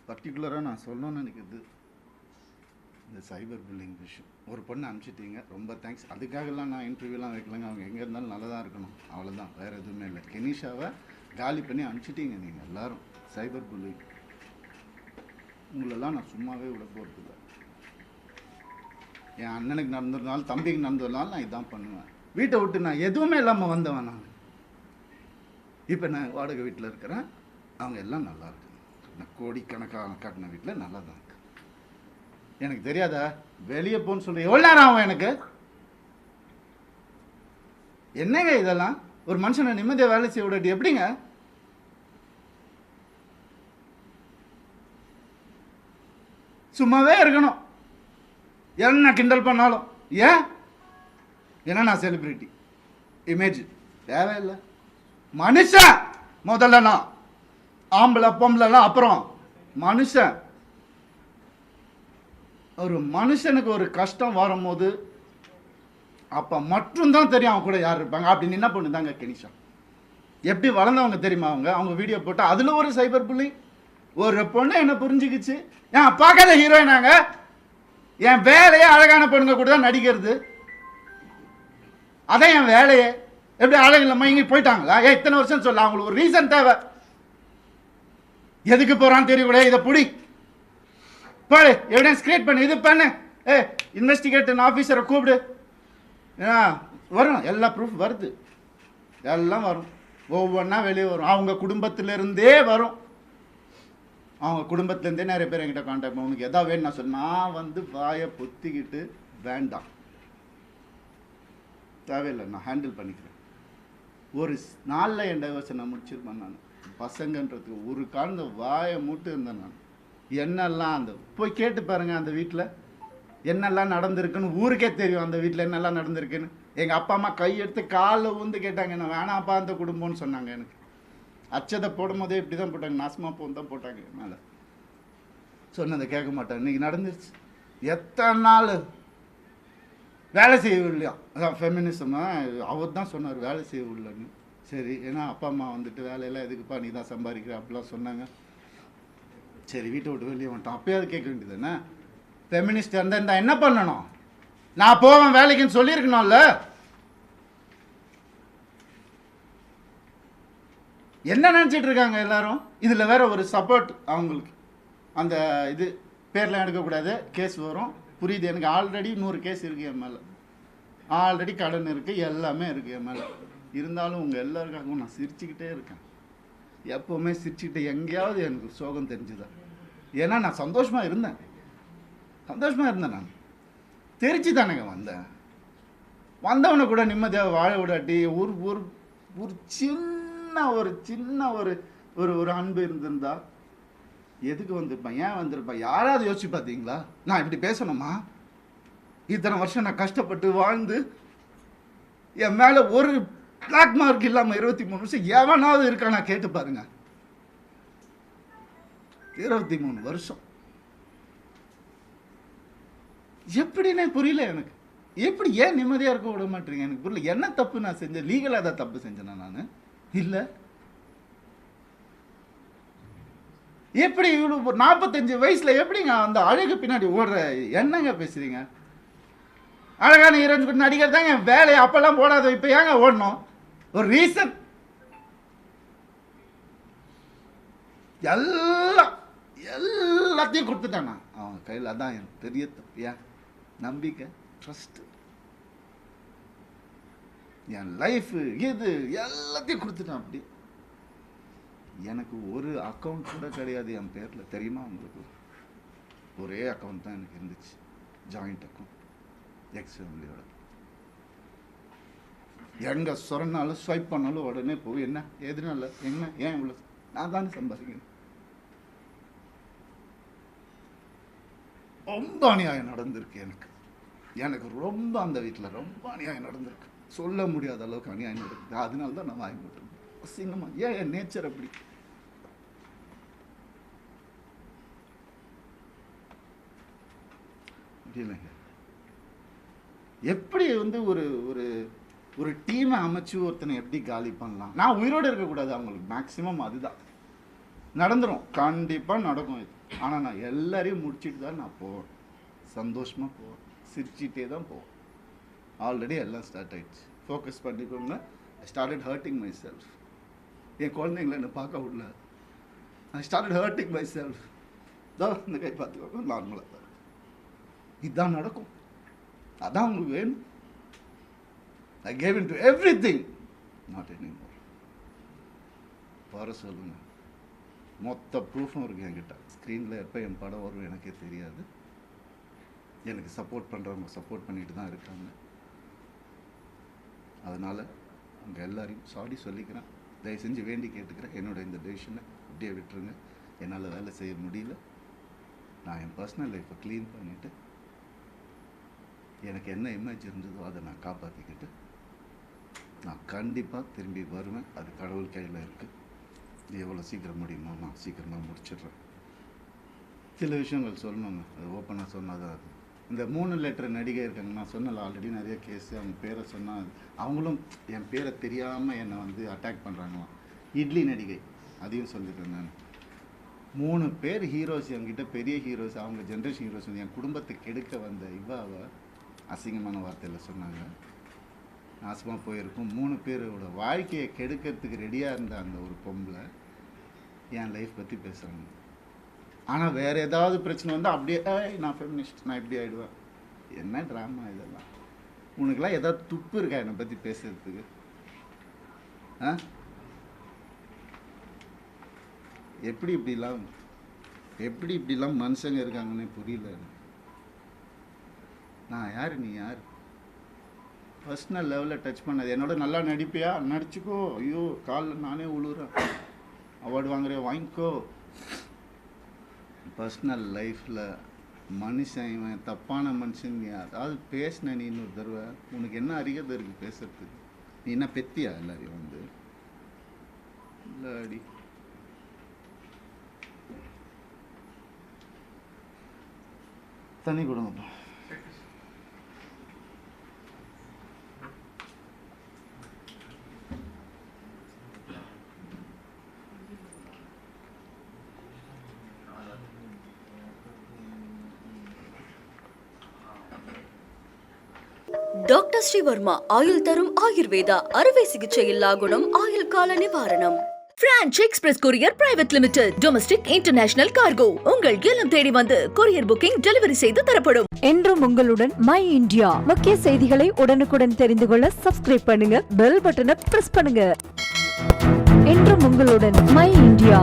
பர்டிகுலராக நான் சொல்லணும்னு நினைக்கிறது இந்த சைபர் புல்லிங் விஷயம். ஒரு பொண்ணு அனுப்பிச்சிட்டீங்க, ரொம்ப தேங்க்ஸ். அதுக்காகலாம் நான் இன்டர்வியூலாம் வைக்கலங்க. அவங்க எங்கே இருந்தாலும் நல்லா தான் இருக்கணும், அவ்வளோதான், வேறு எதுவுமே இல்லை. கெனிஷாவை காலி பண்ணி அனுப்பிச்சிட்டீங்க நீங்கள் எல்லாரும். சைபர் புல்லிங் உங்களெல்லாம் நான் சும்மாவே விட போகிறது இல்லை. என் அண்ணனுக்கு நடந்ததுனாலும் தம்பிக்கு நடந்ததுனாலும் நான் இதான் பண்ணுவேன். வீட்டை விட்டு நான் எதுவுமே இல்லாமல் வந்தவன் நான். இப்போ நான் வாடகை வீட்டில் இருக்கிறேன், அவங்க எல்லாம் நல்லா இருக்கு. நான் கோடிக்கணக்கான காட்டின வீட்டில் நல்லா தான் இருக்கு. எனக்கு தெரியாதா வெளியே போன்னு சொல்லி எவ்வளோ நேரம் ஆகும் எனக்கு? என்னங்க இதெல்லாம்? ஒரு மனுஷனை நிம்மதியாக வேலை செய்ய விடாட்டி எப்படிங்க? சும்மாவே இருக்கணும், என்ன கிண்டல் பண்ணாலும். ஏன்? ஏன்னா நான் செலிபிரிட்டி, இமேஜ் தேவையில்லை. மனுஷன் முதல்ல, நான் ஆம்பளை பொம்பளைலாம் அப்புறம். மனுஷன், ஒரு மனுஷனுக்கு ஒரு கஷ்டம் வரும்போது அப்போ மட்டும்தான் தெரியும் அவன் கூட யார் இருப்பாங்க. அப்படின்னு என்ன பண்ணுதாங்க கெனிஷா. எப்படி வளர்ந்தவங்க தெரியுமா அவங்க? அவங்க வீடியோ போட்டு அதில் ஒரு சைபர் புல்லிங். ஒரு பொண்ணு என்ன புரிஞ்சுக்கிச்சு, ஏன் பார்க்காத ஹீரோயினாங்க, என் வேலையே அழகான பொண்ணுங்க கூட தான் நடிக்கிறது, அதான் என் வேலையே. எப்படி அழகு இல்லாமல் இங்கே போயிட்டாங்களா? இத்தனை வருஷம் சொல்ல, அவங்களுக்கு ஒரு ரீசன் தேவை. எதுக்கு போகிறான்னு தெரியக்கூட, இதை புடி போடு, எவிடன்ஸ் கிரியேட் பண்ணு, இது பண்ணு, இன்வெஸ்டிகேஷன் ஆஃபீஸரை கூப்பிடு, வரும், எல்லா ப்ரூஃப் வருது, எல்லாம் வரும், ஒவ்வொன்றா வெளியே வரும். அவங்க குடும்பத்திலிருந்தே வரும். அவங்க குடும்பத்துலேருந்தே நிறைய பேர் என்கிட்ட கான்டாக்ட் பண்ண, உனக்கு எதாவது வேணும் நான் சொல். நான் வந்து வாயை பொத்திக்கிட்டு வேண்டாம், தேவையில்லை, நான் ஹேண்டில் பண்ணிக்கிறேன். ஒரு நாளில் என் டைவர்ஸை நான் முடிச்சிருப்பேன். நான் பசங்கன்றதுக்கு ஒரு காலந்த வாயை மூட்டு இருந்தேன். நான் என்னெல்லாம் அந்த போய் கேட்டு பாருங்க, அந்த வீட்டில் என்னெல்லாம் நடந்திருக்குன்னு ஊருக்கே தெரியும். அந்த வீட்டில் என்னெல்லாம் நடந்திருக்குன்னு எங்கள் அப்பா அம்மா கையெடுத்து காலில் ஊந்து கேட்டாங்க, என்ன வேணாப்பா அந்த குடும்பம்னு சொன்னாங்க. எனக்கு அச்சதை போடும் போதே இப்படி தான் போட்டாங்க, நாசமாக போன்னு தான் போட்டாங்க மேலே. சொன்னதை கேட்க மாட்டேன். இன்றைக்கி நடந்துருச்சு. எத்தனை நாள் வேலை செய்யவில்லையா? அதான் ஃபெமினிசம். அவர் தான் சொன்னார் வேலை செய்யவில்லைன்னு. சரி, ஏன்னா அப்பா அம்மா வந்துட்டு வேலையெல்லாம் எதுக்குப்பா நீ தான் சம்பாதிக்கிற அப்படிலாம் சொன்னாங்க. சரி, வீட்டை விட்டு வெளியே வந்துட்டோம். அப்பயாவது கேட்க வேண்டியது என்ன? ஃபெமினிஸ்ட் இருந்தால் என்ன பண்ணணும்? நான் போவேன் வேலைக்குன்னு சொல்லியிருக்கணும்ல. என்ன நினச்சிட்டு இருக்காங்க எல்லாரும்? இதில் வேற ஒரு சப்போர்ட் அவங்களுக்கு. அந்த இது பேர்லாம் எடுக்கக்கூடாது, கேஸ் வரும். புரியுது எனக்கு. ஆல்ரெடி 100 கேஸ் இருக்குது என் மேலே, ஆல்ரெடி கடன் இருக்குது, எல்லாமே இருக்குது என் மேலே. இருந்தாலும் உங்கள் எல்லாருக்காகவும் நான் சிரிச்சுக்கிட்டே இருக்கேன். எப்போவுமே சிரிச்சுக்கிட்டே. எங்கேயாவது எனக்கு சோகம் தெரிஞ்சுதான். ஏன்னா நான் சந்தோஷமாக இருந்தேன், நான் தெரிச்சு தானேங்க வந்தேன். வந்தவனை கூட நிம்மதியாக வாழ விடாட்டி ஒரு ஒரு ஒரு சின்ன ஒரு அன்பு இருந்திருந்தா எதுக்கு வந்திருப்பேன்? ஏன் வந்திருப்பேன்? யாராவது யோசிச்சு பார்த்தீங்களா? நான் இப்படி பேசணுமா? இத்தனை வருஷம் நான் கஷ்டப்பட்டு வாழ்ந்து என் மேலே ஒரு பிளாக் மார்க் இல்லாமல் 23 வருஷம் எவனாவது இருக்கானா கேட்டு பாருங்க. 23 வருஷம் எப்படின்னே புரியல எனக்கு. எப்படி ஏன் நிம்மதியாக இருக்க விட மாட்டேங்க எனக்கு புரியல. என்ன தப்பு நான் செஞ்சேன்? லீகலாக தான் தப்பு செஞ்சேனா நான்? இல்லை. எப்படி இவ்வளோ 45 வயசில் எப்படிங்க அந்த அழகு பின்னாடி ஓடுற? என்னங்க பேசுறீங்க? அழகான ஹீரோயின் கூட நடிகர் தாங்க வேலையை அப்பெல்லாம் போடாத, இப்போ ஏங்க ஓடணும்? ஒரு ரீசன். எல்லாத்தையும் கொடுத்துட்டான் நான் அவன் கையில். அதான் எனக்கு பெரிய தப்பு. ஏன்? நம்பிக்கை, ட்ரஸ்ட், என் லைஃப், இது எல்லாத்தையும் கொடுத்துட்டான். அப்படி எனக்கு ஒரு அக்கௌண்ட் கூட கிடையாது என் பேரில், தெரியுமா உங்களுக்கு? ஒரே அக்கௌண்ட் தான் எனக்கு இருந்துச்சு, ஜாயிண்ட் அக்கௌண்ட், எக்ஸ் ஃபேமிலியோட. எங்கே சொன்னாலும் ஸ்வைப் பண்ணாலும் உடனே போய் என்ன எதுனால என்ன ஏன் இவ்வளோ? நான் தானே சம்பாதிக்கணும். ரொம்ப அநியாயம் நடந்திருக்கு எனக்கு ரொம்ப. அந்த வீட்டில் ரொம்ப அநியாயம் நடந்திருக்கு, சொல்ல முடியாத அளவுக்கு அநியாயம் நடக்குது. அதனால தான் நான் வாங்கி போட்டேன். அசிங்கமா. ஏன் என் நேச்சர் அப்படி. இல்லைங்க, எப்படி வந்து ஒரு ஒரு ஒரு டீமை அமைச்சு ஒருத்தனை எப்படி காலி பண்ணலாம்? நான் உயிரோடு இருக்கக்கூடாது அவங்களுக்கு, மேக்சிமம் அதுதான். நடந்துடும், கண்டிப்பாக நடக்கும் இது. ஆனால் நான் எல்லாரையும் முடிச்சுட்டு தான் நான் போவேன், சந்தோஷமாக போவேன், சிரிச்சிட்டே தான் போவேன். ஆல்ரெடி எல்லாம் ஸ்டார்ட் ஆகிடுச்சு. ஃபோக்கஸ் பண்ணிக்கோங்க. I started hurting myself. என் குழந்தைங்கள என்னை பார்க்க விடல. I started hurting myself. தான் இந்த கை பார்த்துக்கோங்க, நார்மலாக தான் இதுதான் நடக்கும். அதான் உங்களுக்கு வேணும். I gave in to every thing, not any more. வர சொல்லுங்க, மொத்த ப்ரூஃபும் இருக்குது என்கிட்ட. ஸ்க்ரீனில் எப்போ என் படம் வரும் எனக்கே தெரியாது. எனக்கு சப்போர்ட் பண்ணுறவங்க சப்போர்ட் பண்ணிட்டு தான் இருக்காங்க. அதனால் அவங்க எல்லாரையும் சாரி சொல்லிக்கிறேன். தயவு செஞ்சு வேண்டி கேட்டுக்கிறேன், என்னோட இந்த டெசிஷனை இப்படியே விட்டுருங்க. என்னால் வேலை செய்ய முடியல. நான் என் பர்சனல் லைஃப்பை க்ளீன் பண்ணிவிட்டு எனக்கு என்ன இமேஜ் இருந்ததோ அதை நான் காப்பாற்றிக்கிட்டு நான் கண்டிப்பாக திரும்பி வருவேன். அது கடவுள் கையில் இருக்குது. எவ்வளோ சீக்கிரம் முடியுமோ நான் சீக்கிரமாக முடிச்சிடுறேன். சில விஷயங்கள் சொல்லணுங்க, அது ஓப்பனாக சொன்னால் தான். இந்த 3 லெட்டர் நடிகை இருக்காங்க, நான் சொன்னல ஆல்ரெடி நிறைய கேஸு. அவங்க பேரை சொன்னால் அவங்களும் என் பேரை தெரியாமல் என்னை வந்து அட்டாக் பண்ணுறாங்களாம். இட்லி நடிகை, அதையும் சொல்லிட்டேன் நான். 3 பேர் ஹீரோஸ் என்கிட்ட, பெரிய ஹீரோஸ், அவங்க ஜென்ரேஷன் ஹீரோஸ் வந்து என் குடும்பத்தை கெடுக்க வந்த இவாவை அசிங்கமான வார்த்தையில் சொன்னாங்க. நாசமாக போயிருக்கும். 3 பேரோட வாழ்க்கையை கெடுக்கிறதுக்கு ரெடியாக இருந்த அந்த ஒரு பொம்பளை என் லைஃப் பற்றி பேசுகிறாங்க. ஆனால் வேறு ஏதாவது பிரச்சனை வந்து அப்படியே நான் ஃபெமினிஸ்ட், நான் இப்படி ஆகிடுவேன். என்ன ட்ராமா இதெல்லாம்? உனக்குலாம் ஏதாவது துப்பு இருக்கா என்னை பற்றி பேசுறதுக்கு? எப்படி இப்படிலாம் மனுஷங்க இருக்காங்கன்னே புரியல. நான் யார், நீ யார்? பர்சனல் லெவலில் டச் பண்ணது. என்னோட நல்லா நடிப்பியா, நடிச்சுக்கோ. ஐயோ காலில் நானே உழுறேன். அவார்டு வாங்குறியா, வாங்கிக்கோ. பர்சனல் லைஃப்பில் மனுஷன் இவன் தப்பான மனுஷன் அதாவது பேசின நீ இன்னொரு தடவை, உனக்கு என்ன அறிகதை இருக்குது பேசுறதுக்கு? நீ என்ன பெத்தியா எல்லாரையும் வந்து? இல்லாடி தண்ணி கொடுங்கப்பா. டாக்டர் ஸ்ரீவர்மா ஆயுள் தரும் ஆயுர்வேதா அறுவை சிகிச்சை இல்லா குணம், ஆயுள் கால நிவாரணம். Branch express courier private limited. Domestic international cargo. உங்கள் இல்லம் தேடி வந்து கொரியர் புக்கிங் டெலிவரி செய்து தரப்படும். என்றும் உங்களுடன் மை இந்தியா. முக்கிய செய்திகளை உடனுக்குடன் தெரிந்து கொள்ள சப்ஸ்கிரைப் பண்ணுங்க, பெல் பட்டனை பிரஸ் பண்ணுங்க. என்றும் உங்களுடன் மை இந்தியா.